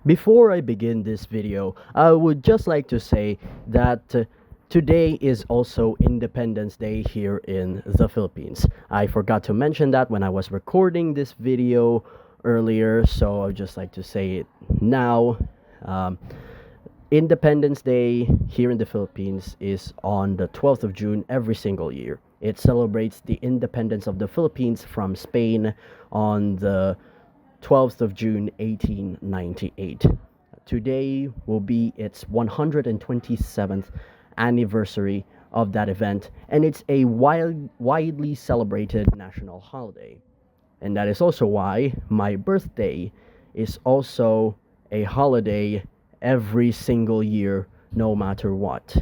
Before I begin this video, I would just like to say that today is also Independence Day here in the Philippines. I forgot to mention that when I was recording this video earlier, so I'd just like to say it now. Um, Independence Day here in the Philippines is on the 12th of June every single year. It celebrates the independence of the Philippines from Spain on the 12th of June 1898. Today will be its 127th anniversary of that event, and it's a widely celebrated national holiday. And that is also why my birthday is also a holiday every single year, no matter what.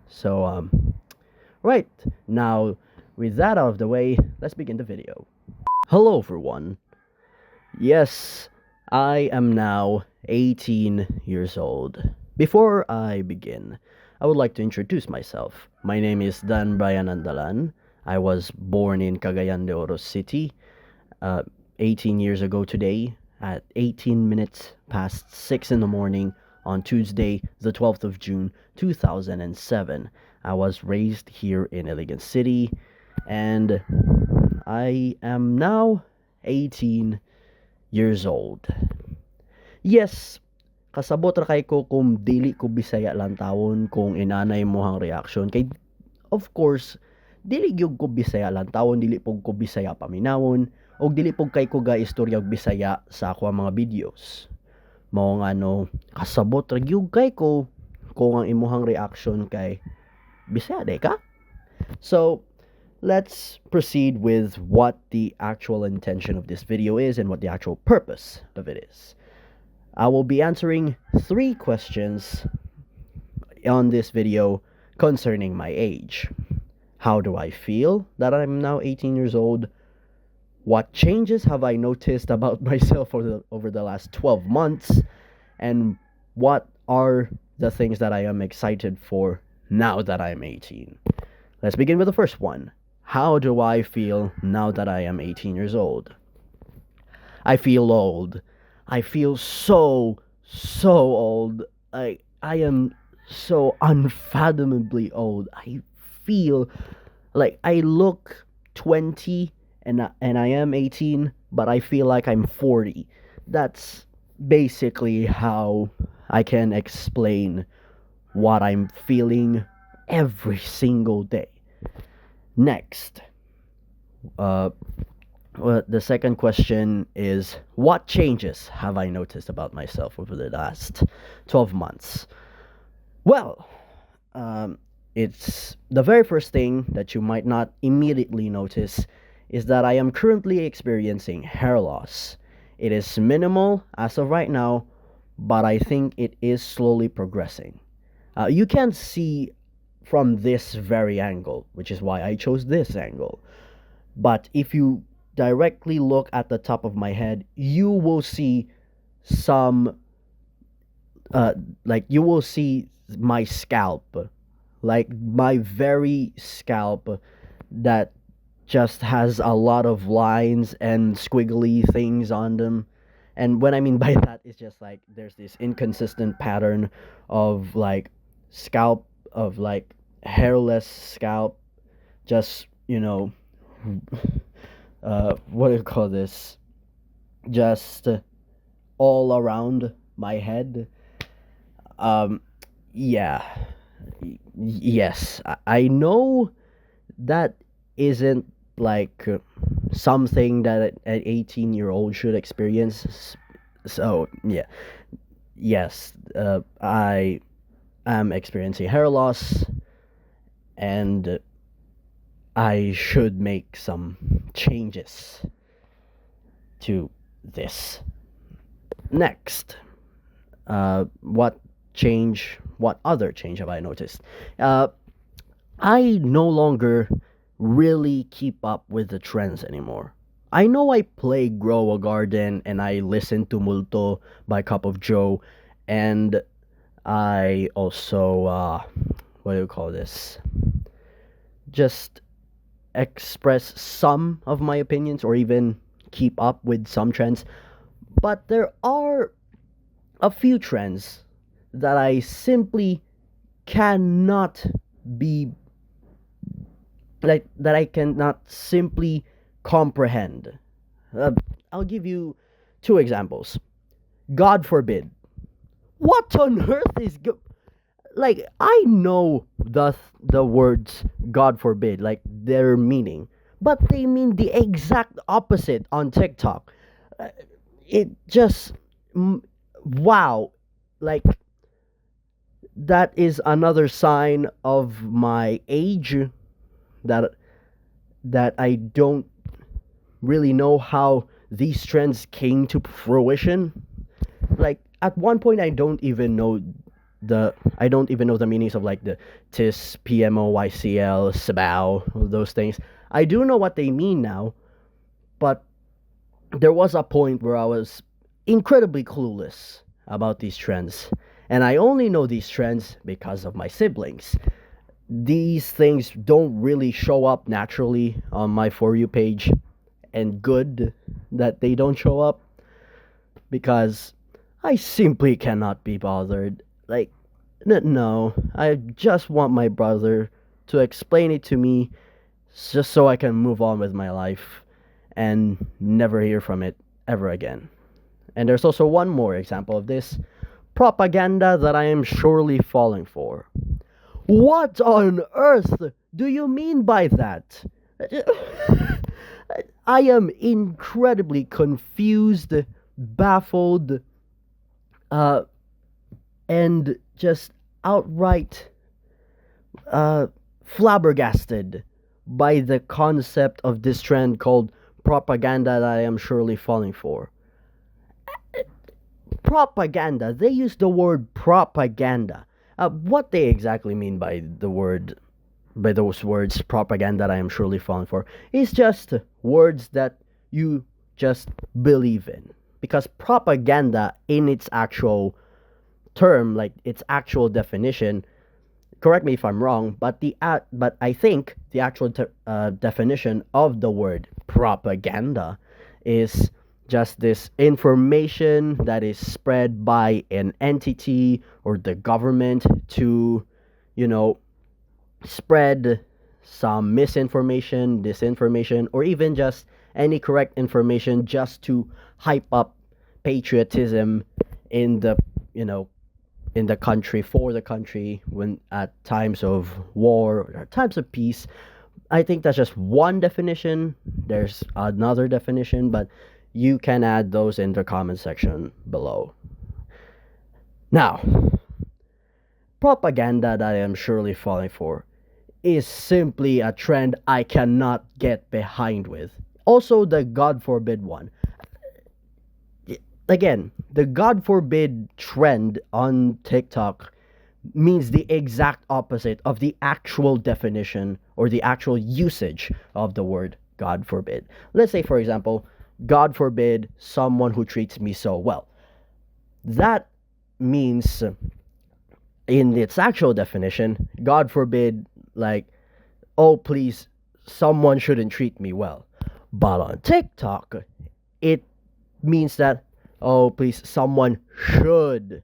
So, right, now with that out of the way, let's begin the video. Hello, everyone. Yes, I am now 18 years old. Before I begin, I would like to introduce myself. My name is Bryan Andalan. I was born in Cagayan de Oro City 18 years ago today at 18 minutes past 6 in the morning on Tuesday, the 12th of June 2007. I was raised here in Iligan City, and I am now 18 years old. Yes, kasabot ra kay ko kung dili ko Bisaya lang tawon kung inanay mo hang reaction kay of course dili gyud ko Bisaya lang tawon, dili pug ko Bisaya paminawon og dili pug kay ko ga istorya og Bisaya sa ako mga videos. Mao nga no, kasabot ra gyud kay ko kung ang imuhang reaction kay Bisaya day ka. So, let's proceed with what the actual intention of this video is and what the actual purpose of it is. I will be answering 3 questions on this video concerning my age. How do I feel that I'm now 18 years old? What changes have I noticed about myself over the last 12 months? And what are the things that I am excited for now that I'm 18? Let's begin with the first one. How do I feel now that I am 18 years old? I feel old. I feel so old. I am so unfathomably old. I feel like I look 20 and I am 18, but I feel like I'm 40. That's basically how I can explain what I'm feeling every single day. Next, well, the second question is, what changes have I noticed about myself over the last 12 months? Well, it's the very first thing that you might not immediately notice is that I am currently experiencing hair loss. It is minimal as of right now, but I think it is slowly progressing. You can see from this very angle, which is why I chose this angle. But if you directly look at the top of my head, you will see some, like, you will see my scalp, like my very scalp that just has a lot of lines and squiggly things on them. And what I mean by that is just like there's this inconsistent pattern of like scalp, of like hairless scalp, just, what do you call this? Just all around my head. Yeah. Yes. I know that isn't like something that an 18-year-old should experience. So, yeah. Yes, I am experiencing hair loss, and I should make some changes to this. Next, what other change have I noticed? I no longer really keep up with the trends anymore. I know I play Grow a Garden and I listen to Multo by Cup of Joe, and I also, what do you call this? Just express some of my opinions or even keep up with some trends. But there are a few trends that I simply cannot be like that I cannot simply comprehend. Uh, I'll give you two examples. God forbid. What on earth is like I know the words God forbid, like their meaning, but they mean the exact opposite on TikTok. Uh, It just wow, like that is another sign of my age that I don't really know how these trends came to fruition. Like at one point I don't even know the meanings of like the tis pmoycl sabaw, those things. I do know what they mean now, but there was a point where I was incredibly clueless about these trends, and I only know these trends because of my siblings. These things don't really show up naturally on my For You page, and good that they don't show up because I simply cannot be bothered. Like, no, I just want my brother to explain it to me just so I can move on with my life and never hear from it ever again. And there's also one more example of this propaganda that I am surely falling for. What on earth do you mean by that? I am incredibly confused, baffled, uh, and just outright flabbergasted by the concept of this trend called propaganda that I am surely falling for. Propaganda. They use the word propaganda. What they exactly mean by those words, propaganda that I am surely falling for, is just words that you just believe in. Because propaganda, in its actual term, like its actual definition, correct me if I'm wrong, but I think the actual definition of the word propaganda is just this information that is spread by an entity or the government to, you know, spread some misinformation, disinformation, or even just any correct information just to hype up patriotism in the, you know, in the country, for the country, when at times of war or times of peace. I think that's just one definition. There's another definition, but you can add those in the comment section below. Now, propaganda that I am surely falling for is simply a trend I cannot get behind with. Also, the God forbid one. Again, the God forbid trend on TikTok means the exact opposite of the actual definition or the actual usage of the word God forbid. Let's say, for example, God forbid someone who treats me so well. That means, in its actual definition, God forbid, like, oh, please, someone shouldn't treat me well. But on TikTok, it means that, oh, please, someone should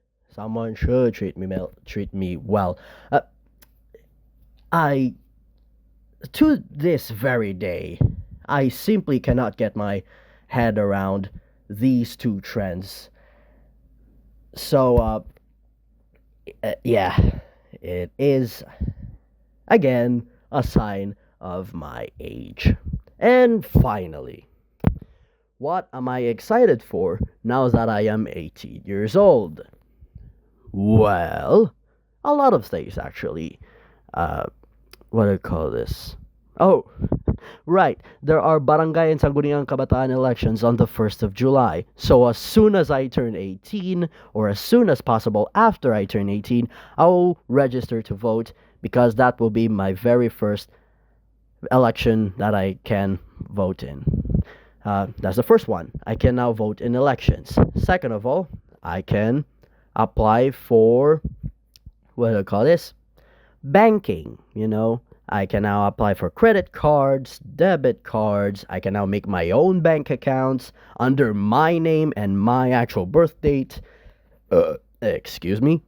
treat me well. I to this very day, I simply cannot get my head around these two trends. So, yeah, it is again a sign of my age. And finally, what am I excited for now that I am 18 years old? Well, a lot of things actually. What do I call this? Oh, right. There are barangay and sangguniang kabataan elections on the 1st of July. So as soon as I turn 18, or as soon as possible after I turn 18, I'll register to vote because that will be my very first election that I can vote in. That's the first one. I can now vote in elections. Second of all, I can apply for, what do I call this? Banking. I can now apply for credit cards, debit cards. I can now make my own bank accounts under my name and my actual birth date. Excuse me.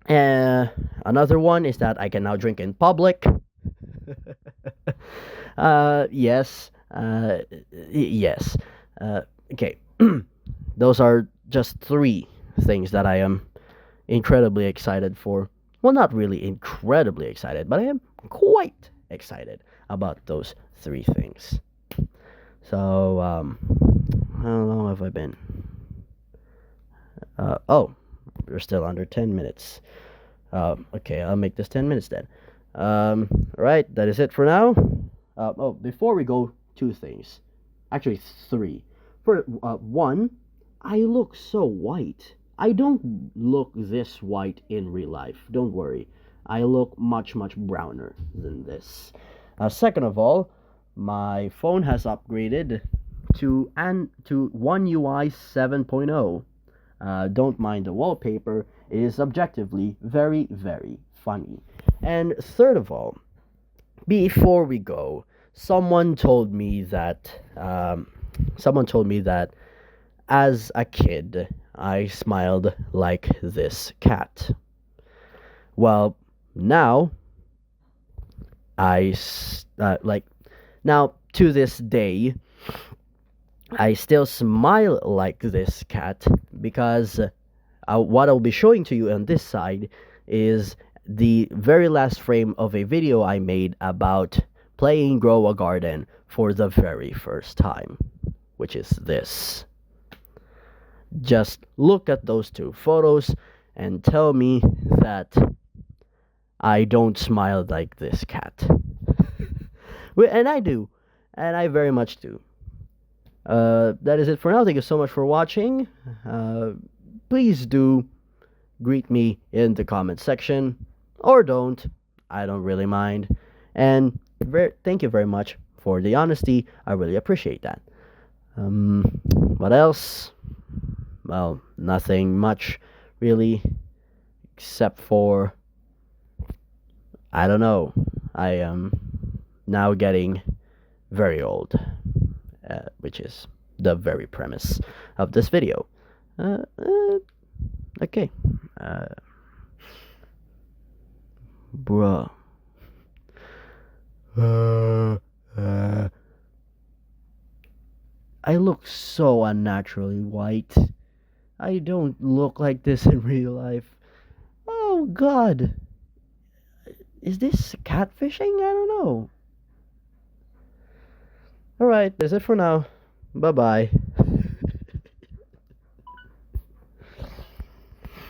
Another one is that I can now drink in public. Yes. Yes. Okay. Those are just three things that I am incredibly excited for. Well, not really incredibly excited, but I am quite excited about those three things. So, how long have I been? Oh, we're still under 10 minutes. Okay, I'll make this 10 minutes then. Alright, that is it for now. Before we go, two things. Actually, three. For one, I look so white. I don't look this white in real life. Don't worry. I look much, much browner than this. Second of all, my phone has upgraded to One UI 7.0. Don't mind the wallpaper. It is objectively very, very funny. And third of all, before we go, someone told me that as a kid I smiled like this cat. Well, now like now to this day I still smile like this cat because what I'll be showing to you on this side is the very last frame of a video I made about playing Grow a Garden for the very first time, which is this. Just look at those two photos and tell me that I don't smile like this cat. And I do, and I very much do. That is it for now. Thank you so much for watching. Please do greet me in the comment section, or don't. I don't really mind. And thank you very much for the honesty. I really appreciate that. What else? Well, nothing much, really, except for, I don't know. I am now getting very old, which is the very premise of this video. Okay. Bruh. I look so unnaturally white. I don't look like this in real life. Oh god. Is this catfishing? I don't know. Alright, that's it for now. Bye bye.